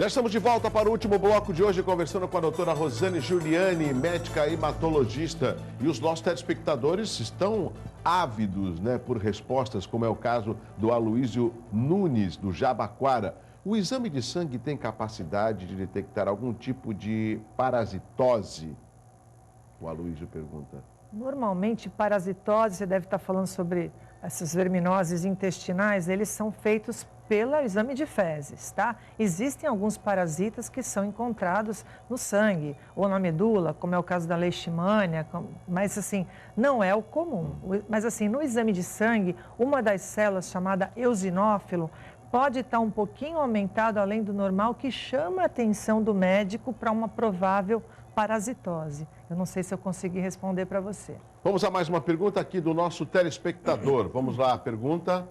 Já estamos de volta para o último bloco de hoje, conversando com a doutora Rosane Giuliani, médica hematologista. E os nossos telespectadores estão ávidos, por respostas, como é o caso do Aloísio Nunes, do Jabaquara. O exame de sangue tem capacidade de detectar algum tipo de parasitose? O Aloísio pergunta. Normalmente, parasitose, você deve estar falando sobre essas verminoses intestinais, eles são feitos pelo exame de fezes, tá? Existem alguns parasitas que são encontrados no sangue ou na medula, como é o caso da leishmania, mas assim, não é o comum. Mas assim, no exame de sangue, uma das células chamada eosinófilo pode estar um pouquinho aumentado além do normal, que chama a atenção do médico para uma provável parasitose. Eu não sei se eu consegui responder para você. Vamos a mais uma pergunta aqui do nosso telespectador. Vamos lá, a pergunta.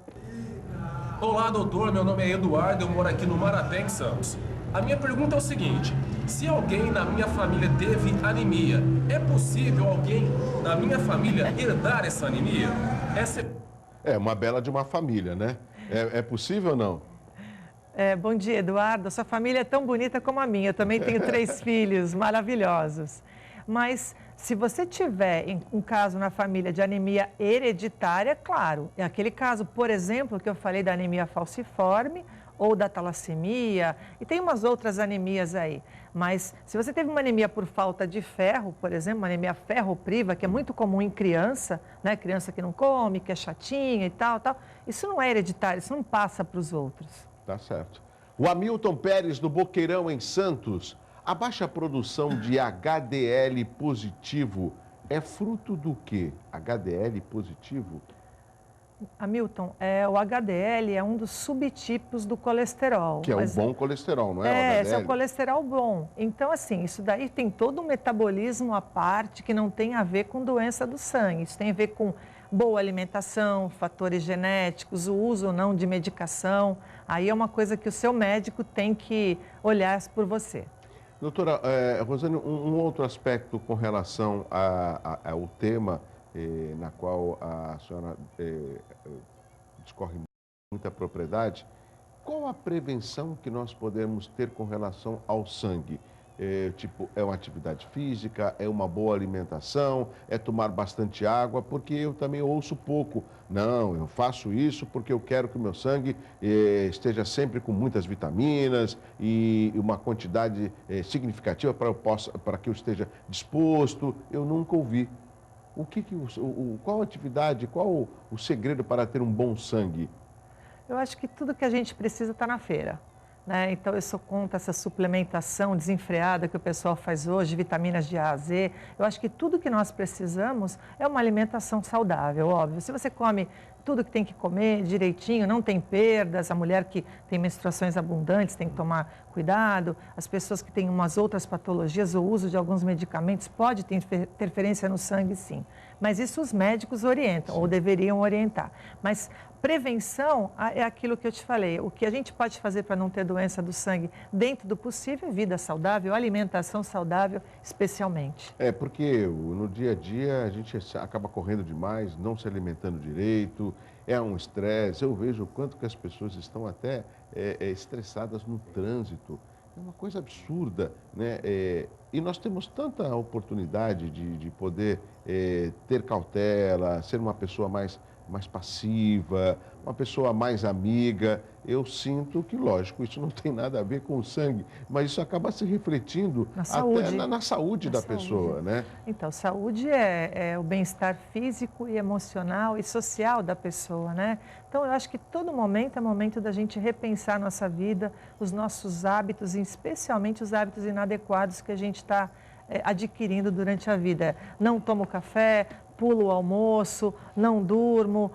Olá, doutor. Meu nome é Eduardo, eu moro aqui no Marapé, em Santos. A minha pergunta é o seguinte: se alguém na minha família teve anemia, é possível alguém da minha família herdar essa anemia? É uma bela de uma família, né? É possível ou não? Bom dia, Eduardo. Sua família é tão bonita como a minha. Eu também tenho 3 filhos maravilhosos. Mas se você tiver um caso na família de anemia hereditária, claro, é aquele caso, por exemplo, que eu falei da anemia falciforme ou da talassemia, e tem umas outras anemias aí. Mas se você teve uma anemia por falta de ferro, por exemplo, uma anemia ferropriva, que é muito comum em criança, né? Criança que não come, que é chatinha e tal, isso não é hereditário, isso não passa para os outros. Tá certo. O Hamilton Pérez, do Boqueirão, em Santos. A baixa produção de HDL positivo é fruto do quê? HDL positivo? Hamilton, o HDL é um dos subtipos do colesterol. Que é o bom colesterol, não é? Esse é o colesterol bom. Então, assim, isso daí tem todo um metabolismo à parte que não tem a ver com doença do sangue. Isso tem a ver com boa alimentação, fatores genéticos, o uso ou não de medicação. Aí é uma coisa que o seu médico tem que olhar por você. Doutora Rosane, um outro aspecto com relação ao tema na qual a senhora discorre muita propriedade, qual a prevenção que nós podemos ter com relação ao sangue? É uma atividade física, é uma boa alimentação, é tomar bastante água, porque eu também ouço pouco. Não, eu faço isso porque eu quero que o meu sangue esteja sempre com muitas vitaminas e uma quantidade significativa para que eu esteja disposto. Eu nunca ouvi. Qual a atividade, qual o segredo para ter um bom sangue? Eu acho que tudo que a gente precisa está na feira. Então, eu sou contra essa suplementação desenfreada que o pessoal faz hoje, vitaminas de A a Z. Eu acho que tudo que nós precisamos é uma alimentação saudável, óbvio. Se você come tudo que tem que comer direitinho, não tem perdas, a mulher que tem menstruações abundantes tem que tomar cuidado, as pessoas que têm umas outras patologias, o uso de alguns medicamentos pode ter interferência no sangue, sim. Mas isso os médicos orientam, ou deveriam orientar. Mas prevenção é aquilo que eu te falei. O que a gente pode fazer para não ter doença do sangue dentro do possível é vida saudável, alimentação saudável, especialmente. Porque no dia a dia a gente acaba correndo demais, não se alimentando direito, é um estresse. Eu vejo o quanto que as pessoas estão até estressadas no trânsito. É uma coisa absurda, né? E nós temos tanta oportunidade de poder ter cautela, ser uma pessoa mais passiva, uma pessoa mais amiga. Eu sinto que, lógico, isso não tem nada a ver com o sangue, mas isso acaba se refletindo na saúde, até na saúde da pessoa, né? Então, saúde é o bem-estar físico e emocional e social da pessoa, né? Então, eu acho que todo momento é momento da gente repensar nossa vida, os nossos hábitos, e especialmente os hábitos inadequados que a gente está adquirindo durante a vida. Não tomo café, pulo o almoço, não durmo,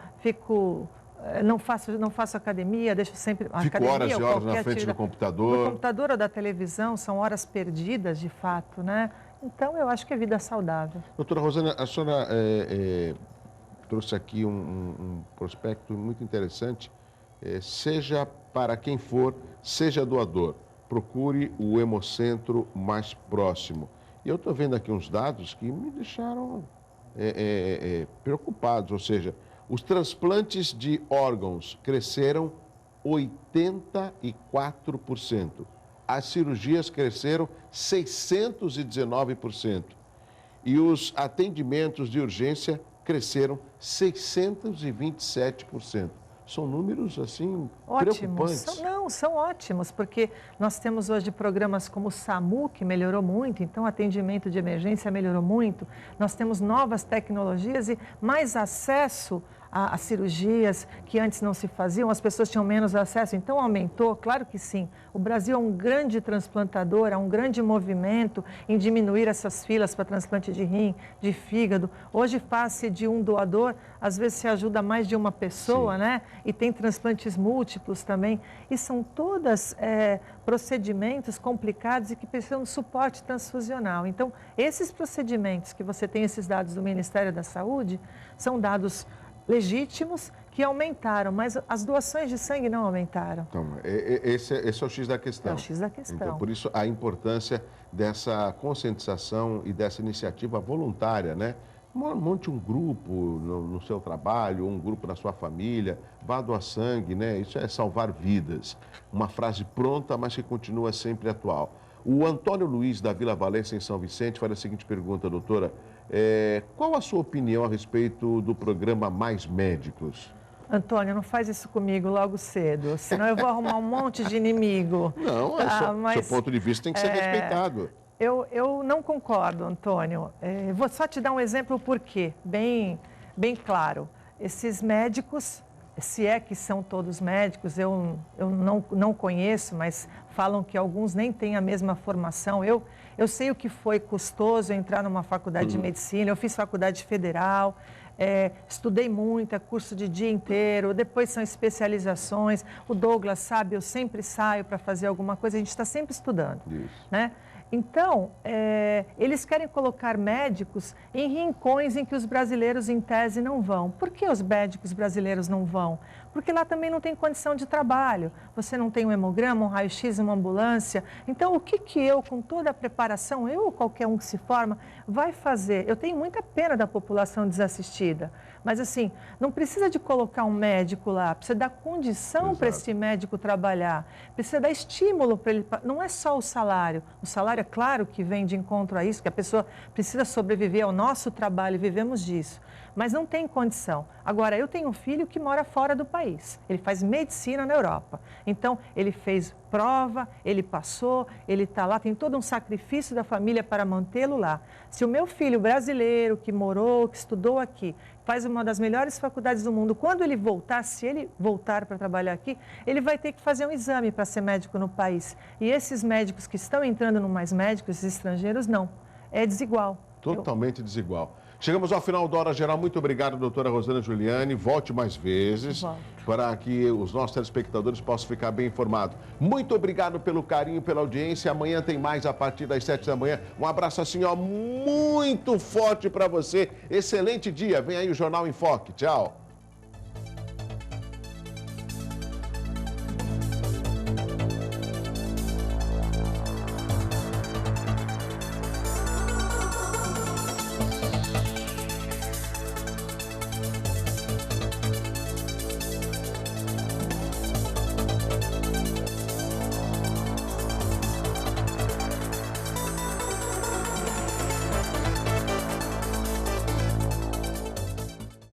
não faço academia, deixo sempre... Fico horas e horas na frente do computador. Do computador ou da televisão, são horas perdidas, de fato, né? Então, eu acho que é vida saudável. Doutora Rosane, a senhora trouxe aqui um prospecto muito interessante. Seja para quem for, seja doador, procure o hemocentro mais próximo. E eu estou vendo aqui uns dados que me deixaram preocupados, ou seja, os transplantes de órgãos cresceram 84%. as cirurgias cresceram 619% e os atendimentos de urgência cresceram 627%. São números, assim, preocupantes. São ótimos, porque nós temos hoje programas como o SAMU, que melhorou muito, então o atendimento de emergência melhorou muito. Nós temos novas tecnologias e mais acesso a cirurgias que antes não se faziam, as pessoas tinham menos acesso, então aumentou, claro que sim. O Brasil é um grande transplantador, há um grande movimento em diminuir essas filas para transplante de rim, de fígado. Hoje, face de um doador, às vezes se ajuda mais de uma pessoa, né? E tem transplantes múltiplos também. E são todas procedimentos complicados e que precisam de suporte transfusional. Então, esses procedimentos que você tem, esses dados do Ministério da Saúde, são dados legítimos que aumentaram, mas as doações de sangue não aumentaram. Então, esse é o X da questão. É o X da questão. Então, por isso, a importância dessa conscientização e dessa iniciativa voluntária, né? Monte um grupo no seu trabalho, um grupo na sua família, vá doar sangue, né? Isso é salvar vidas. Uma frase pronta, mas que continua sempre atual. O Antônio Luiz, da Vila Valença, em São Vicente, faz a seguinte pergunta, doutora. Qual a sua opinião a respeito do programa Mais Médicos? Antônio, não faz isso comigo logo cedo, senão eu vou arrumar um monte de inimigo. Não, seu ponto de vista tem que ser respeitado. Eu não concordo, Antônio. Vou só te dar um exemplo por quê, bem claro. Esses médicos, se é que são todos médicos, eu não conheço, mas falam que alguns nem têm a mesma formação. Eu sei o que foi custoso entrar numa faculdade de medicina, eu fiz faculdade federal, estudei muito, é curso de dia inteiro, depois são especializações. O Douglas sabe, eu sempre saio para fazer alguma coisa, a gente está sempre estudando, né? Então, eles querem colocar médicos em rincões em que os brasileiros, em tese, não vão. Por que os médicos brasileiros não vão? Porque lá também não tem condição de trabalho. Você não tem um hemograma, um raio-x, uma ambulância. Então, o que eu, com toda a preparação, eu ou qualquer um que se forma, vai fazer? Eu tenho muita pena da população desassistida. Mas, assim, não precisa de colocar um médico lá, precisa dar condição para esse médico trabalhar, precisa dar estímulo para ele. Não é só o salário. O salário, é claro que vem de encontro a isso, que a pessoa precisa sobreviver ao nosso trabalho, vivemos disso. Mas não tem condição. Agora, eu tenho um filho que mora fora do país. Ele faz medicina na Europa. Então, ele fez prova, ele passou, ele está lá, tem todo um sacrifício da família para mantê-lo lá. Se o meu filho brasileiro, que morou, que estudou aqui, faz uma das melhores faculdades do mundo, quando ele voltar, se ele voltar para trabalhar aqui, ele vai ter que fazer um exame para ser médico no país. E esses médicos que estão entrando no Mais Médicos, esses estrangeiros, não. É desigual. Totalmente desigual. Chegamos ao final da Hora Geral. Muito obrigado, doutora Rosana Giuliani. Volte mais vezes para que os nossos telespectadores possam ficar bem informados. Muito obrigado pelo carinho, pela audiência. Amanhã tem mais a partir das 7 da manhã. Um abraço assim, ó, muito forte para você. Excelente dia. Vem aí o Jornal em Foque. Tchau.